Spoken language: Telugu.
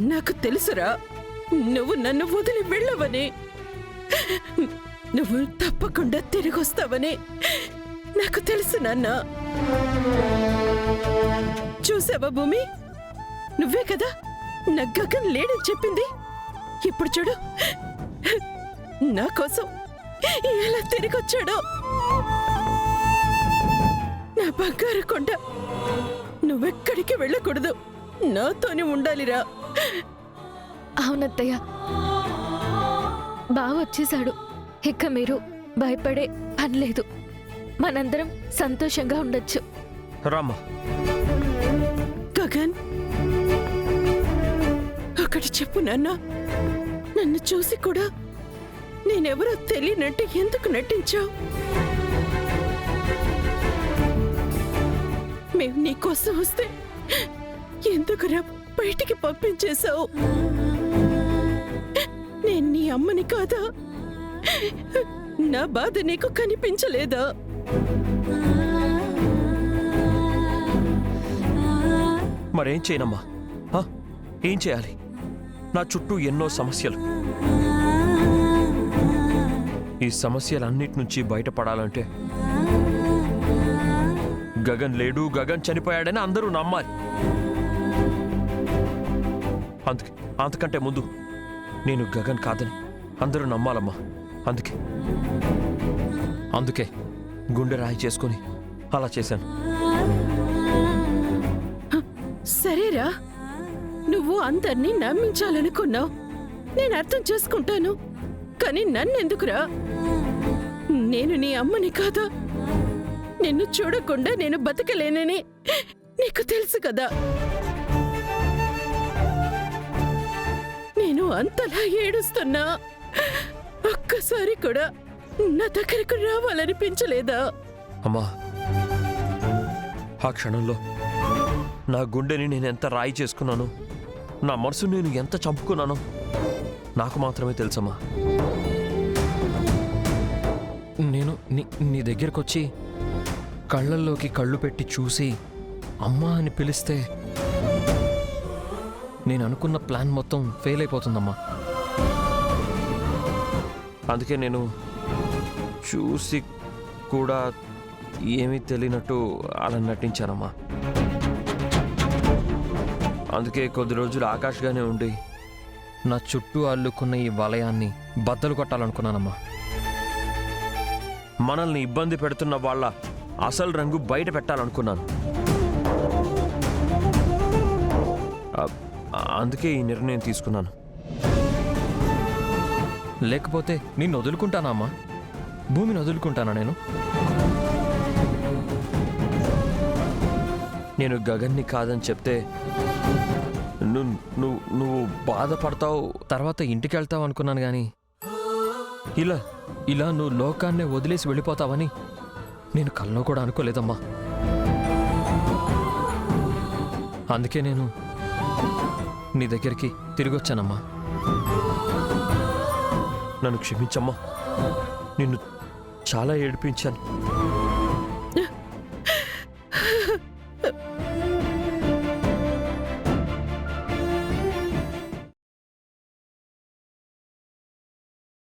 నాకు తెలుసురా, నువ్వు నన్ను వదిలి వెళ్ళవని. నువ్వు తప్పకుండా తిరిగొస్తావని నాకు తెలుసు నాన్న. చూసావా భూమి, నువ్వే కదా నా గగన్ లేడని చెప్పింది. ఇప్పుడు చూడు నా కోసం ఎలా తిరిగొచ్చాడో. నా బంగారు కొండ, నువ్వెక్కడికి వెళ్ళకూడదు, నాతోనే ఉండాలిరా. అవునత్తయ్య, బావ వచ్చేశాడు. ఇక మీరు భయపడే పనిలేదు. మనందరం సంతోషంగా ఉండొచ్చు. రామ్మా. గగన్, ఒకటి చెప్పు నాన్న, నన్ను చూసి కూడా నేనెవరో తెలియనట్టు ఎందుకు నటించావు? మేము నీకోసం వస్తే ఎందుకురా బయటికి పంపించేశావు? నేను నీ అమ్మని కాదా? నా బాధ నీకు కనిపించలేదా? మరేం చేయనమ్మా? ఏం చేయాలి? నా చుట్టూ ఎన్నో సమస్యలు. ఈ సమస్యలన్నిటి నుంచి బయటపడాలంటే గగన్ లేడు, గగన్ చనిపోయాడని అందరూ నమ్మాలి. అంతకంటే ముందు నేను గగన్ కాదని అందరూ నమ్మాలమ్మా. అందుకే గుండె రాయి చేసుకుని అలా చేశాను. సరేరా, నువ్వు అందర్నీ నమ్మించాలనుకున్నావు, నేను అర్థం చేసుకుంటాను. కానీ నన్నెందుకురా? నేను నీ అమ్మని కాదా? నిన్ను చూడకుండా నేను బతకలేనని నీకు తెలుసు కదా. నేను అంతలా ఏడుస్తున్నా ఒక్కసారి కూడా నా దగ్గరకు రావాలనిపించలేదా? అమ్మా, ఆ క్షణంలో నా గుండెని నేను ఎంత రాయి చేసుకున్నానో, నా మనసు నేను ఎంత చంపుకున్నానో నాకు మాత్రమే తెలుసమ్మా. నేను నీ దగ్గరకొచ్చి కళ్ళల్లోకి కళ్ళు పెట్టి చూసి అమ్మా అని పిలిస్తే నేను అనుకున్న ప్లాన్ మొత్తం ఫెయిల్ అయిపోతుందమ్మా. అందుకే నేను చూసి కూడా ఏమీ తెలియనట్టు అలా నటించానమ్మా. అందుకే కొద్ది రోజులు ఆకాష్గానే ఉండి నా చుట్టూ అల్లుకున్న ఈ వలయాన్ని బద్దలు కొట్టాలనుకున్నానమ్మా. మనల్ని ఇబ్బంది పెడుతున్న వాళ్ళ అసలు రంగు బయట పెట్టాలనుకున్నాను. అందుకే ఈ నిర్ణయం తీసుకున్నాను. లేకపోతే నిన్ను వదులుకుంటానా అమ్మా? భూమిని వదులుకుంటానా నేను? నేను గగన్ని కాదని చెప్తే నువ్వు బాధపడతావు, తర్వాత ఇంటికి వెళ్తావు అనుకున్నాను. కానీ ఇలా నువ్వు లోకాన్నే వదిలేసి వెళ్ళిపోతావని నేను కల్లో కూడా అనుకోలేదమ్మా. అందుకే నేను నీ దగ్గరికి తిరిగి వచ్చానమ్మా. నన్ను క్షమించమ్మా, నిన్ను చాలా ఏడిపించాను.